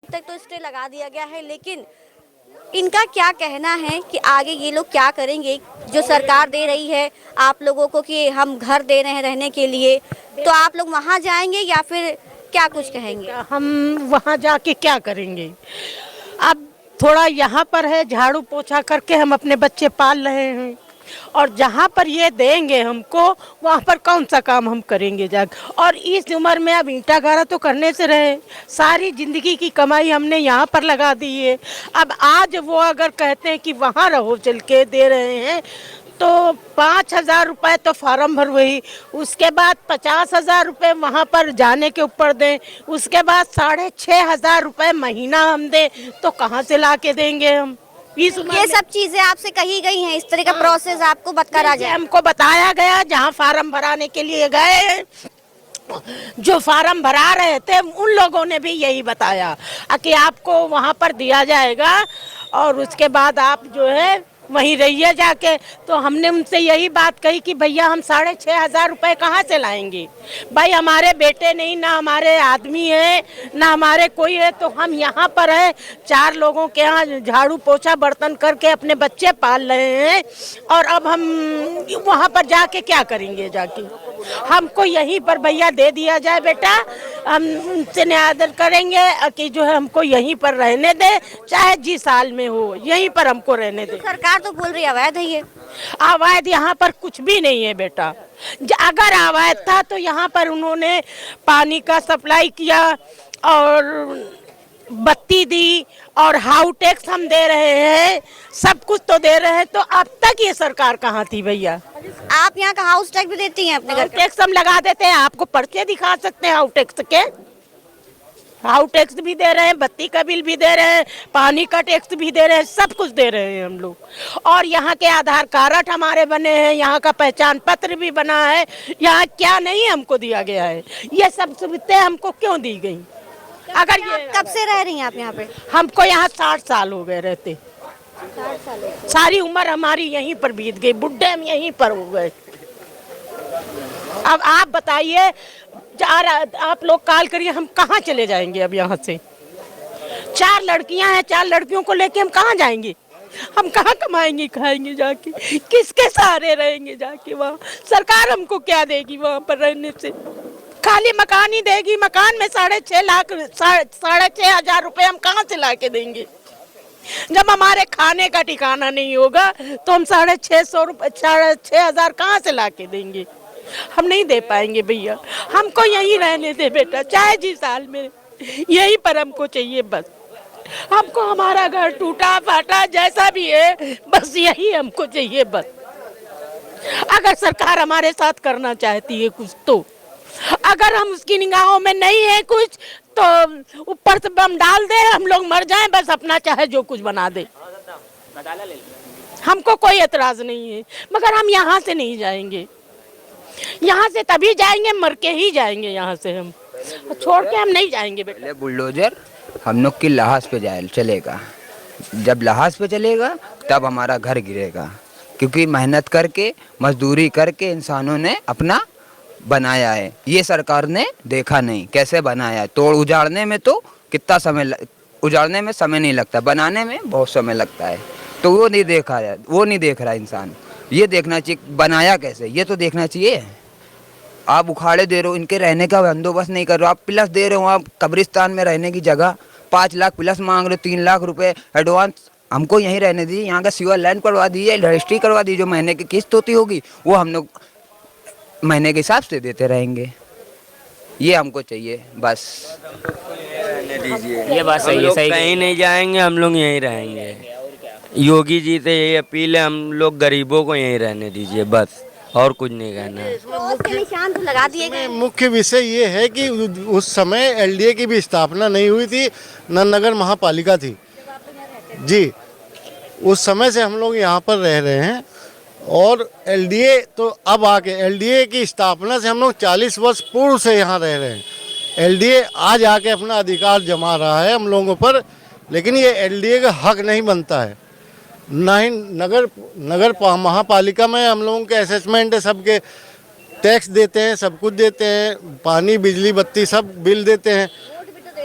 तक तो स्टे लगा दिया गया है, लेकिन इनका क्या कहना है कि आगे ये लोग क्या करेंगे? जो सरकार दे रही है आप लोगों को कि हम घर दे रहे हैं रहने के लिए, तो आप लोग वहाँ जाएंगे या फिर क्या कुछ कहेंगे? हम वहाँ जाके क्या करेंगे? अब थोड़ा यहाँ पर है, झाड़ू पोछा करके हम अपने बच्चे पाल रहे हैं, और जहाँ पर ये देंगे हमको वहाँ पर कौन सा काम हम करेंगे जाकर? और इस उम्र में अब ईंटा गारा तो करने से रहे, सारी जिंदगी की कमाई हमने यहाँ पर लगा दी है। अब आज वो अगर कहते हैं कि वहाँ रहो चल के दे रहे हैं, तो 5,000 रुपये तो फार्म भर वही, उसके बाद 50,000 रुपये वहाँ पर जाने के ऊपर दें, उसके बाद 6,500 रुपये महीना हम दें, तो कहाँ से ला के देंगे हम? ये सब चीजें आपसे कही गई हैं, इस तरह का प्रोसेस आपको बता जाए? हमको बताया गया, जहाँ फार्म भराने के लिए गए, जो फार्म भरा रहे थे उन लोगों ने भी यही बताया कि आपको वहाँ पर दिया जाएगा और उसके बाद आप जो है वहीं रहिए जाके। तो हमने उनसे यही बात कही कि भैया हम 6,500 रुपये कहाँ से लाएंगे? भाई हमारे बेटे नहीं, ना हमारे आदमी है, ना हमारे कोई है, तो हम यहाँ पर है 4 लोगों के यहाँ झाड़ू पोछा बर्तन करके अपने बच्चे पाल रहे हैं, और अब हम वहाँ पर जाके क्या करेंगे? जाके हमको यहीं पर भैया दे दिया जाए बेटा, हम उनसे निवेदन करेंगे कि जो है हमको यहीं पर रहने दे, चाहे जिस साल में हो यहीं पर हमको रहने दे। सरकार तो बोल रही है अवैध है ये। अवैध यहाँ पर कुछ भी नहीं है बेटा। अगर अवैध था तो यहाँ पर उन्होंने पानी का सप्लाई किया और बत्ती दी और हाउस टैक्स हम दे रहे हैं, सब कुछ तो दे रहे हैं, तो अब तक ये सरकार कहाँ थी भैया? आप यहाँ का हाउस टैक्स भी देती हैं अपने घर का? टैक्स हम लगा देते हैं, आपको पर्चे दिखा सकते हैं हाउस टैक्स के। हाउस टैक्स भी दे रहे हैं, बत्ती का बिल भी दे रहे हैं, पानी का टैक्स भी दे रहे हैं, सब कुछ दे रहे हैं हम लोग। और यहाँ के आधार कार्ड हमारे बने हैं, यहाँ का पहचान पत्र भी बना है, यहाँ क्या नहीं हमको दिया गया है? ये सब सुविधाएं हमको क्यों दी गई? अगर ये कब से रह रही हैं आप यहाँ पे? हमको यहाँ 60 साल हो गए रहते, सारी उम्र हमारी यहीं पर बीत गई, बुढ़े हम यहीं पर हो गए। अब आप बताइए, आप लोग कॉल करिए, हम कहाँ चले जाएंगे अब यहाँ से? 4 लड़कियां हैं, 4 लड़कियों को लेके हम कहाँ जाएंगे? हम कहाँ कमाएंगे खाएंगे जाके? किसके सहारे रहेंगे जाके? वहाँ सरकार हमको क्या देगी? वहाँ पर रहने से खाली मकान ही देगी, मकान में 6,500 रुपए हम कहाँ से ला के देंगे? जब हमारे खाने का ठिकाना नहीं होगा तो हम 6,500 कहाँ से ला के देंगे? हम नहीं दे पाएंगे भैया, हमको यहीं रहने दे बेटा, चाहे जिस साल में, यहीं पर हमको चाहिए बस। हमको हमारा घर टूटा फाटा जैसा भी है, बस यही हमको चाहिए बस। अगर सरकार हमारे साथ करना चाहती है कुछ, तो अगर हम उसकी निगाहों में नहीं है कुछ, तो ऊपर से बम डाल दे, हम लोग मर जाएं, बस अपना चाहे जो कुछ बना दे, हमको कोई एतराज नहीं है। मगर हम यहाँ से नहीं जाएंगे, यहाँ से तभी जाएंगे, मर के ही जाएंगे यहाँ से, हम छोड़ के हम नहीं जाएंगे बेटा। बुलडोजर हम लोग की लहाज पे चलेगा, जब लहाज पे चलेगा तब हमारा घर गिरेगा, क्योंकि मेहनत करके मजदूरी करके इंसानों ने अपना बनाया है। ये सरकार ने देखा नहीं कैसे बनाया है। तोड़ उजाड़ने में तो कितना समय उजाड़ने में समय नहीं लगता, बनाने में बहुत समय लगता है, तो वो नहीं देखा है, वो नहीं देख रहा इंसान। ये देखना चाहिए बनाया कैसे, ये तो देखना चाहिए। आप उखाड़े दे रहे हो, इनके रहने का बंदोबस्त नहीं कर रहे हो, आप प्लस दे रहे हो, आप कब्रिस्तान में रहने की जगह 5 लाख प्लस मांग रहे हो, 3 लाख रुपए एडवांस। हमको यहीं रहने दीजिए, यहाँ का सीवर लाइन करवा दीजिए, रजिस्ट्री करवा दीजिए, जो महीने की किस्त होती होगी वो हम लोग महीने के हिसाब से देते रहेंगे। ये हमको चाहिए बस। ये बात सही है, सही कहीं नहीं जाएंगे, हम लोग यहीं रहेंगे। योगी जी से यही अपील है, हम लोग गरीबों को यहीं रहने दीजिए बस, और कुछ नहीं कहना है। निशान तो लगा दिए गए। मुख्य विषय ये है कि उस समय एलडीए की भी स्थापना नहीं हुई थी, न नगर महापालिका थी जी। उस समय से हम लोग यहाँ पर रह रहे हैं, और एलडीए तो अब आके एलडीए की स्थापना से हम लोग 40 वर्ष पूर्व से यहाँ रह रहे हैं। एलडीए आज आके अपना अधिकार जमा रहा है हम लोगों पर, लेकिन ये एलडीए का हक नहीं बनता है। ना ही नगर महापालिका में हम लोगों के असेसमेंट है, सबके टैक्स देते हैं, सब कुछ देते हैं, पानी बिजली बत्ती सब बिल देते हैं,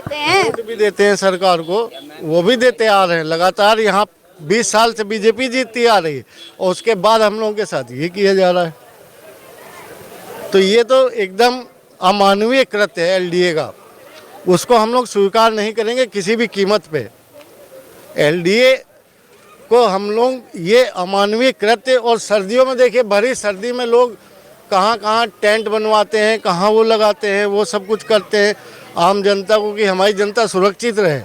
देते हैं। वोट भी देते हैं सरकार को, वो भी देते आ रहे हैं लगातार। यहाँ 20 साल से बीजेपी जीतती आ रही है और उसके बाद हम लोगों के साथ ये किया जा रहा है। तो ये तो एकदम अमानवीय कृत्य है एलडीए का, उसको हम लोग स्वीकार नहीं करेंगे किसी भी कीमत पे। एलडीए को हम लोग ये अमानवीय कृत्य, और सर्दियों में देखिए भरी सर्दी में लोग कहाँ कहाँ टेंट बनवाते हैं, कहाँ वो लगाते हैं, वो सब कुछ करते हैं आम जनता को कि हमारी जनता सुरक्षित रहे।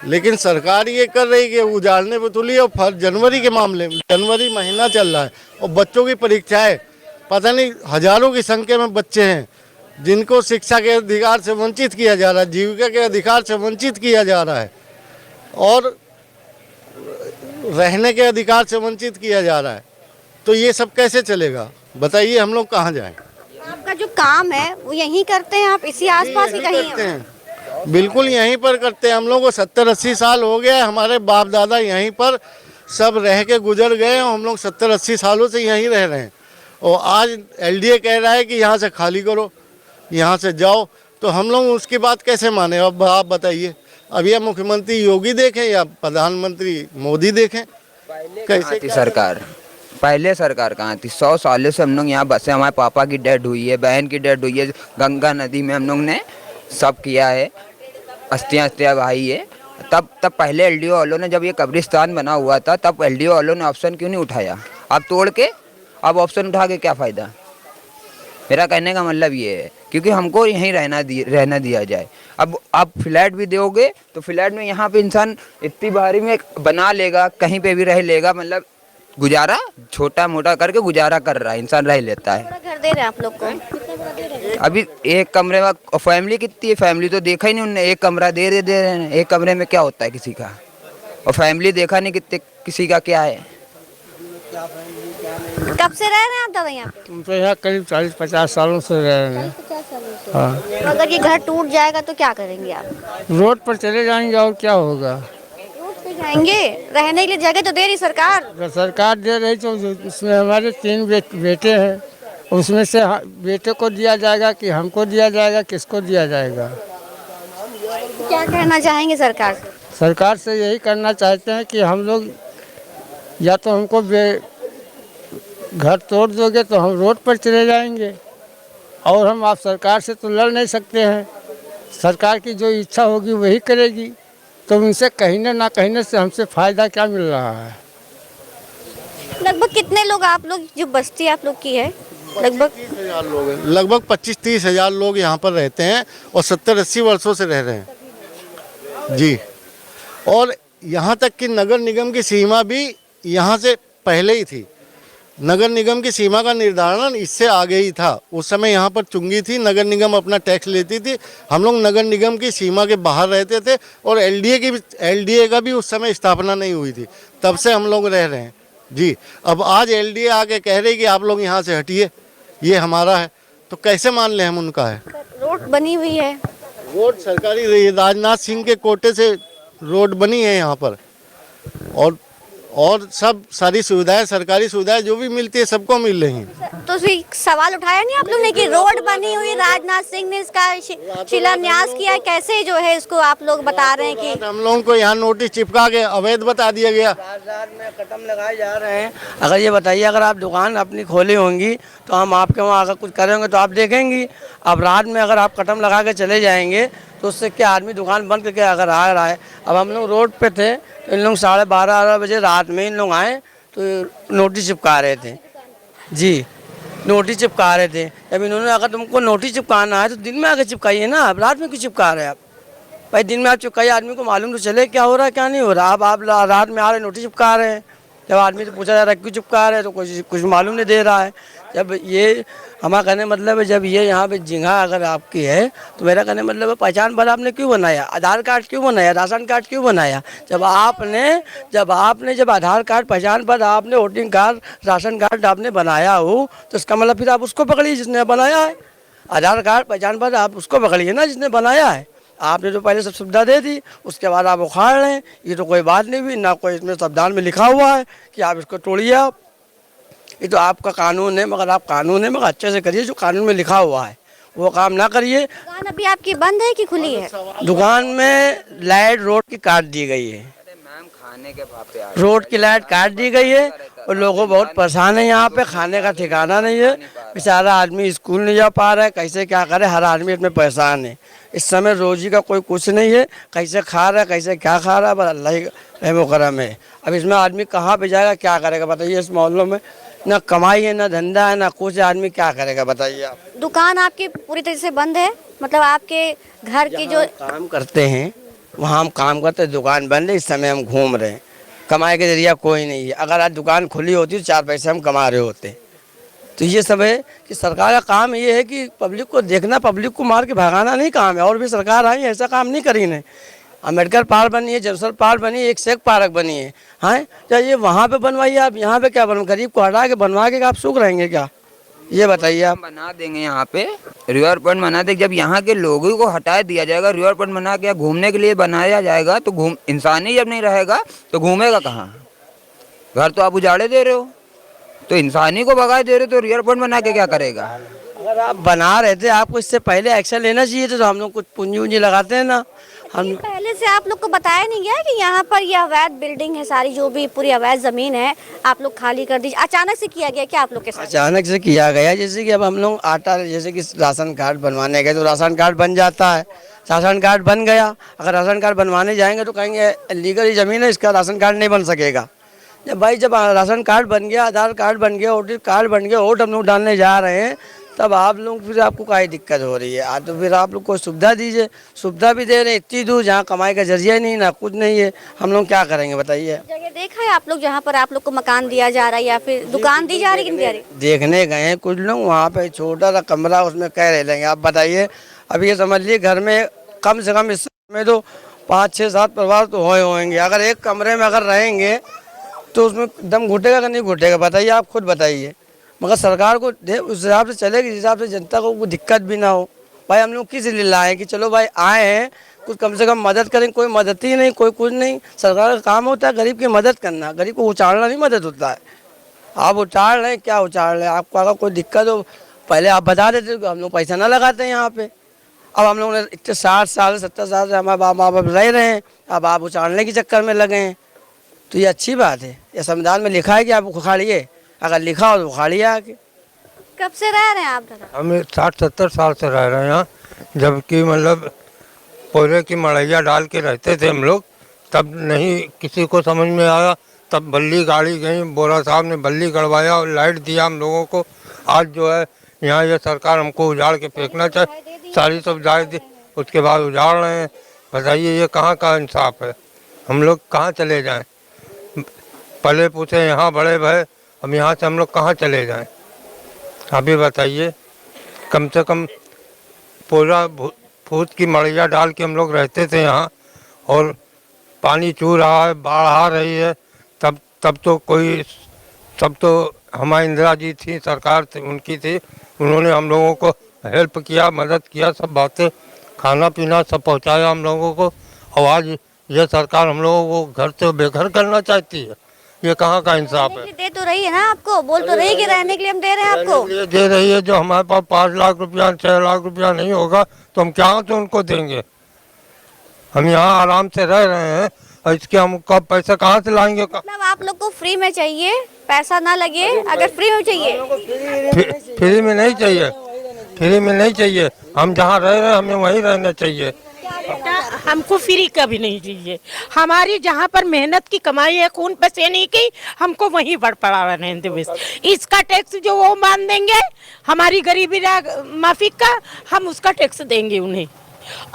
लेकिन सरकार ये कर रही कि उजाड़ने पर तुली। और जनवरी के मामले में, जनवरी महीना चल रहा है और बच्चों की परीक्षाएं, पता नहीं हजारों की संख्या में बच्चे हैं जिनको शिक्षा के अधिकार से वंचित किया जा रहा है, जीविका के अधिकार से वंचित किया जा रहा है और रहने के अधिकार से वंचित किया जा रहा है। तो ये सब कैसे चलेगा बताइए, हम लोग कहाँ जाएं? आपका जो काम है वो यहीं करते हैं आप, इसी आसपास ही यहीं कहीं करते हैं, बिल्कुल यहीं पर करते हैं। हम लोग को 70-80 साल हो गए, हमारे बाप दादा यहीं पर सब रह के गुजर गए और हम लोग 70-80 सालों से यहीं रह रहे हैं। और आज एलडीए कह रहा है कि यहाँ से खाली करो, यहाँ से जाओ, तो हम लोग उसकी बात कैसे माने? अब आप बताइए, अब यह मुख्यमंत्री योगी देखें या प्रधानमंत्री मोदी देखें? कैसे थी सरकार? पहले सरकार कहाँ थी? 100 सालों से हम लोग यहाँ बसे। हमारे पापा की डेथ हुई है, बहन की डेथ हुई है, गंगा नदी में हम लोग ने सब किया है, अस्थियाँ बहाई है। तब पहले एलडीओ वालों ने, जब ये कब्रिस्तान बना हुआ था, तब एलडीओ वालों ने ऑप्शन क्यों नहीं उठाया? अब तोड़ के अब ऑप्शन उठा के क्या फ़ायदा? मेरा कहने का मतलब ये है, क्योंकि हमको यहीं रहना दिया जाए। अब आप फ्लैट भी दोगे तो फ्लैट में यहाँ पे इंसान इतनी भारी में बना लेगा, कहीं पे भी रह लेगा, मतलब गुजारा छोटा मोटा करके गुजारा कर रहा है, इंसान रह लेता है। बड़ा घर दे रहे हैं आप लोग को, कितना बड़ा दे रहे हैं? अभी एक कमरे में फैमिली कितनी है? फैमिली तो देखा ही नहीं उनने। एक कमरा दे रहे हैं। एक कमरे में क्या होता है किसी का? और फैमिली देखा नहीं कितने किसी का क्या है। कब से रह रहे हैं आप दादा यहाँ पे? हम तो यहाँ करीब 40-50 सालों से रह रहे हैं। 50 सालों से। हाँ, तो अगर ये घर टूट जाएगा तो क्या करेंगे आप? रोड पर चले जाएंगे और क्या होगा? रोड पे जाएंगे, रहने के लिए जगह तो दे रही सरकार। अगर सरकार दे रही तो उसमें हमारे 3 बेटे हैं, उसमें से बेटे को दिया जाएगा कि हमको दिया जाएगा, किसको दिया जाएगा? क्या कहना चाहेंगे सरकार से? सरकार से यही करना चाहते हैं कि हम लोग या तो हमको घर तोड़ दोगे तो हम रोड पर चले जाएंगे, और हम आप सरकार से तो लड़ नहीं सकते हैं। सरकार की जो इच्छा होगी वही करेगी, तो उनसे कहने ना कहने से हमसे फ़ायदा क्या मिल रहा है? लगभग कितने लोग आप लोग, जो बस्ती आप लोग की है, लगभग 30,000 लोग हैं, लगभग 25-30 हज़ार लोग यहाँ पर रहते हैं और 70-80 वर्षों से रह रहे हैं जी। और यहाँ तक कि नगर निगम की सीमा भी यहाँ से पहले ही थी। नगर निगम की सीमा का निर्धारण इससे आगे ही था। उस समय यहाँ पर चुंगी थी, नगर निगम अपना टैक्स लेती थी, हम लोग नगर निगम की सीमा के बाहर रहते थे। और एलडीए का भी उस समय स्थापना नहीं हुई थी, तब से हम लोग रह रहे हैं जी। अब आज एलडीए आके कह रही कि आप लोग यहाँ से हटिए, ये हमारा है, तो कैसे मान लें हम उनका है? रोड बनी हुई है। रोड सरकारी रही है, राजनाथ सिंह के कोटे से रोड बनी है यहाँ पर, और सब सारी सुविधाएं, सरकारी सुविधाएं जो भी मिलती है सबको मिल रही हैं। तो सवाल उठाया नहीं आप लोग ने कि रोड बनी हुई, राजनाथ सिंह ने इसका शिलान्यास किया है, कैसे जो है इसको आप लोग बता रहे हैं कि हम लोगों को यहाँ नोटिस चिपका के अवैध बता दिया गया। बाजार में कदम लगाए जा रहे हैं। अगर ये बताइए, अगर आप दुकान अपनी खोली होंगी तो हम आपके वहाँ अगर कुछ करेंगे तो आप देखेंगी। अब रात में अगर आप कदम लगा के चले जाएंगे तो उससे क्या, आदमी दुकान बंद करके अगर आ रहा है। अब हम लोग रोड पे थे तो इन लोग 12:30 बजे रात में इन लोग आए तो नोटिस चिपका रहे थे जी, नोटिस चिपका रहे थे। जब इन्होंने, अगर तुमको नोटिस चिपकाना है तो दिन में आके चिपकाइए ना, अब रात में क्यों चिपका रहे हैं आप? भाई दिन में आप चिपकाइए, आदमी को मालूम तो चले क्या हो रहा है क्या नहीं हो रहा। अब आप रात में आ रहे नोटिस चिपका रहे हैं, जब आदमी से पूछा जा रहा है क्यों चिपका रहे हैं तो कुछ मालूम नहीं दे रहा है। जब ये हमारा कहने मतलब है, जब ये यहाँ पे जगह अगर आपकी है तो मेरा कहने मतलब है, पहचान पत्र आपने क्यों बनाया, आधार कार्ड क्यों बनाया, राशन कार्ड क्यों बनाया? जब आधार कार्ड, पहचान पत्र, आपने वोटिंग कार्ड, राशन कार्ड आपने बनाया हो तो इसका मतलब फिर आप उसको पकड़िए जिसने बनाया है। आधार कार्ड, पहचान पत्र आप उसको पकड़िए ना जिसने बनाया है। आपने तो पहले सब सुविधा दे दी, उसके बाद आप उखाड़ रहे हैं, ये तो कोई बात नहीं हुई ना। कोई इसमें संविधान में लिखा हुआ है कि आप इसको तोड़िए। आप, ये तो आपका कानून है, मगर आप कानून है मगर अच्छे से करिए, जो कानून में लिखा हुआ है वो काम ना करिए। दुकान अभी आपकी बंद है कि खुली है? दुकान में लाइट रोड की काट दी गई है, मैम खाने के भाव पे रोड की लाइट काट दी गई है और लोगों बहुत परेशान है। यहाँ पे खाने का ठिकाना नहीं है, बेचारा आदमी स्कूल नहीं जा पा रहा है, कैसे क्या करे, हर आदमी इसमें परेशान है। इस समय रोजी का कोई कुछ नहीं है, कैसे खा रहा है कैसे क्या खा रहा है, बस अल्लाह ही रहम करम है। अब इसमें आदमी कहाँ पे जाएगा, क्या करेगा बताइए। इस मोहल्लों में ना कमाई है, ना धंधा है, ना कुछ, आदमी क्या करेगा बताइए आप। दुकान आपकी पूरी तरह से बंद है, मतलब आपके घर की जो काम करते हैं वहाँ हम काम करते हैं, दुकान बंद है, इस समय हम घूम रहे हैं, कमाई के जरिया कोई नहीं है। अगर आज दुकान खुली होती तो 4 पैसे हम कमा रहे होते। तो ये सब है कि सरकार का काम ये है कि पब्लिक को देखना, पब्लिक को मार के भगाना नहीं काम है। और भी सरकार आई ऐसा काम नहीं करी ने। अम्बेडकर पार्क बनी है, जमशेद पार्क बनी है, एक से एक पार्क बनी है, हाँ चाहिए वहाँ पे बनवाइए आप, यहाँ पे क्या बन, गरीब को हटा के बनवा के आप सुख रहेंगे क्या, ये बताइए आप। बना देंगे यहाँ पे रिवर पॉइंट बना देंगे। जब यहाँ के लोगों को हटा दिया जाएगा, रिवर पॉइंट बना के घूमने के लिए बनाया जाएगा, तो इंसान ही जब नहीं रहेगा तो घूमेगा कहाँ? घर तो आप उजाड़े दे रहे हो, तो इंसान ही को भगा दे रहे हो, तो रिवर पॉइंट बना के क्या करेगा? अगर आप बना रहे थे आपको इससे पहले एक्शन लेना चाहिए था। तो हम लोग कुछ पूंजी उंजी लगाते हैं ना हम। पहले से आप लोग को बताया नहीं गया कि यहाँ पर यह अवैध बिल्डिंग है, सारी जो भी पूरी अवैध जमीन है आप लोग खाली कर दीजिए? अचानक से किया गया क्या आप लोग के साथ? अचानक से किया गया, जैसे कि अब हम लोग आटा, जैसे कि राशन कार्ड बनवाने गए तो राशन कार्ड बन जाता है, राशन कार्ड बन गया, अगर राशन कार्ड बनवाने जाएंगे तो कहेंगे लीगल ही ज़मीन है, इसका राशन कार्ड नहीं बन सकेगा। जब राशन कार्ड बन गया, आधार कार्ड बन गया, वोटर कार्ड बन गया, वोट हम लोग डालने जा रहे हैं, तब आप लोग फिर आपको काई दिक्कत हो रही है। तो फिर आप लोग को सुविधा दीजिए, सुविधा भी दे रहे हैं इतनी दूर जहाँ कमाई का जरिया नहीं, ना कुछ नहीं है, हम लोग क्या करेंगे बताइए। जगह देखा है आप लोग जहाँ पर आप लोग को मकान दिया जा रहा है या फिर दुकान दी जा रही है कि नहीं जा रही? देखने गए हैं कुछ लोग, वहाँ पे छोटा सा कमरा, उसमें कह रहे लेंगे। आप बताइए, अब ये समझ लीजिए घर में कम से कम इस समय तो 5, 6, 7 परिवार तो होंगे। अगर एक कमरे में अगर रहेंगे तो उसमें दम घुटेगा कि नहीं घुटेगा बताइए, आप खुद बताइए। मगर सरकार को उस हिसाब से चलेगी, जिस हिसाब से जनता को कोई दिक्कत भी ना हो। भाई हम लोग किस लिए लाए कि चलो भाई आए हैं कुछ कम से कम मदद करें, कोई मदद ही नहीं, कोई कुछ नहीं। सरकार का काम होता है गरीब की मदद करना, गरीब को उछालना नहीं मदद होता है। आप उछाल रहे हैं, क्या उछाल रहे हैं? आपको अगर कोई दिक्कत हो पहले आप बता देते तो हम लोग पैसा ना लगाते हैं यहाँ पे। अब हम लोग ने इतने 60 साल 70 साल से हमारे बाप बाप रह रहे हैं, अब आप उछालने के चक्कर में लगे हैं, तो ये अच्छी बात है। ये संविधान में लिखा है कि आप उखाड़िए, अगर लिखा हो तो उखाड़िए आके। कब से रह रहे हैं आप दादा? हम 60-70 साल से रह रहे हैं यहाँ, जबकि मतलब कोयले की मड़ैया डाल के रहते थे हम लोग, तब नहीं किसी को समझ में आया। तब बल्ली गाड़ी गई, बोरा साहब ने बल्ली गड़वाया और लाइट दिया हम लोगों को। आज जो है यहाँ ये सरकार हमको उजाड़ के फेंकना चाहिए, सारी सुविधाएं दी, उसके बाद उजाड़ रहे हैं। बताइए ये कहाँ का इंसाफ है? हम लोग कहाँ चले जाएं? पले पूछे यहाँ बड़े भय, अब यहाँ से हम लोग कहाँ चले जाएं? आप ही बताइए। कम से कम पूरा फूट की मड़ैया डाल के हम लोग रहते थे यहाँ, और पानी चू रहा है, बाढ़ आ रही है, तब तो कोई, तब तो हमारी इंदिरा जी थी, सरकार थी, उनकी थी, उन्होंने हम लोगों को हेल्प किया, मदद किया, सब बातें, खाना पीना सब पहुँचाया हम लोगों को। और आज ये सरकार हम लोगों को घर से बेघर करना चाहती है, ये कहाँ का इंसाफ है? दे तो रही है ना आपको, बोल तो रही कि रहने के लिए हम दे रहे हैं आपको। ये दे रही है, जो हमारे पास 5 लाख रुपया 6 लाख रुपया नहीं होगा तो हम क्या से उनको देंगे? हम यहाँ आराम से रह रहे हैं और इसके हम कब पैसा कहाँ से लाएंगे? मतलब आप लोग को फ्री में चाहिए, पैसा ना लगे, अगर फ्री में चाहिए? फ्री में नहीं चाहिए, फ्री में नहीं चाहिए। हम जहाँ रह रहे हैं हमें वहीं रहना चाहिए। हमको फ्री कभी नहीं चाहिए। हमारी जहाँ पर मेहनत की कमाई है, खून पसीने की, हमको वहीं पर पड़ा रहने दो। इसका टैक्स जो वो मान देंगे, हमारी गरीबी माफी का, हम उसका टैक्स देंगे उन्हें।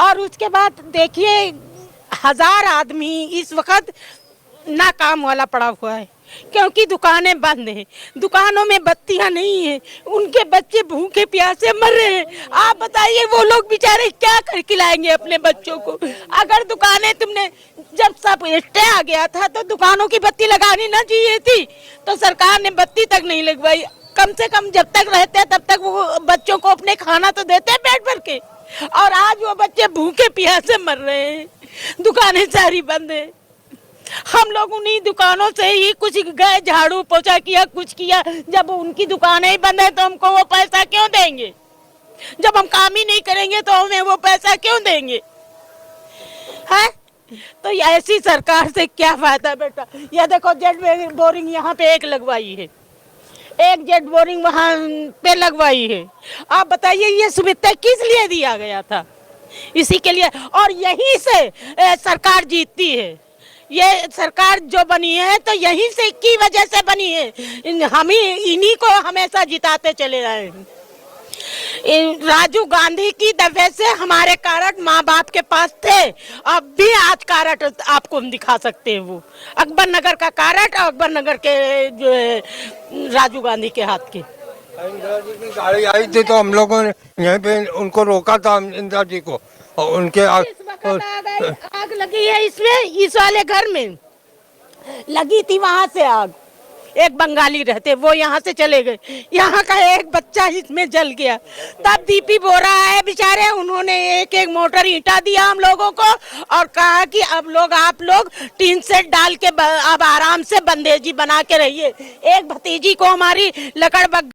और उसके बाद देखिए 1000 आदमी इस वक्त नाकाम वाला पड़ा हुआ है, क्योंकि दुकानें बंद हैं, दुकानों में बत्तियां नहीं है, उनके बच्चे भूखे प्यासे मर रहे हैं। आप बताइए वो लोग बेचारे क्या कर खिलाएंगे अपने बच्चों को? अगर दुकानें तुमने जब सब स्टे आ गया था तो दुकानों की बत्ती लगानी ना चाहिए थी, तो सरकार ने बत्ती तक नहीं लगवाई। कम से कम जब तक रहते हैं तब तक वो बच्चों को अपने खाना तो देते हैं पेट भर के, और आज वो बच्चे भूखे प्यासे मर रहे हैं, दुकानें सारी बंद है। हम लोग उन्हीं दुकानों से ही कुछ गए, झाड़ू पोछा किया, कुछ किया। जब उनकी दुकानें ही बंद है तो हमको वो पैसा क्यों देंगे? जब हम काम ही नहीं करेंगे तो हमें वो पैसा क्यों देंगे? है तो ऐसी सरकार से क्या फायदा बेटा? ये देखो जेट बोरिंग यहाँ पे एक लगवाई है, एक जेट बोरिंग वहाँ पे लगवाई है। आप बताइए ये सुविधा किस लिए दिया गया था? इसी के लिए। और यहीं से सरकार जीतती है। ये सरकार जो बनी है तो यहीं से की वजह से बनी है। हम ही इन्हीं को हमेशा जिताते चले आए हैं। राजीव गांधी की दफे से हमारे कार्ड माँ बाप के पास थे, अब भी आज कार्ड आपको हम दिखा सकते हैं। वो अकबर नगर का कार्ड और अकबर नगर के जो है राजीव गांधी के हाथ के। इंदिरा जी की गाड़ी आई थी तो हम लोगों ने यहीं पे उनको रोका था, इंदिरा जी को, और उनके आग लगी है इसमें, इस वाले घर में लगी थी, वहां से आग। एक बंगाली रहते, वो यहाँ से चले गए, यहाँ का एक बच्चा इसमें जल गया। तब दीपी बोरा है बेचारे, उन्होंने एक एक मोटर ईंटा दिया हम लोगों को और कहा कि अब लोग आप लोग टीन सेट डाल के अब आराम से बंदेजी बना के रहिए। एक भतीजी को हमारी लकड़बग्घा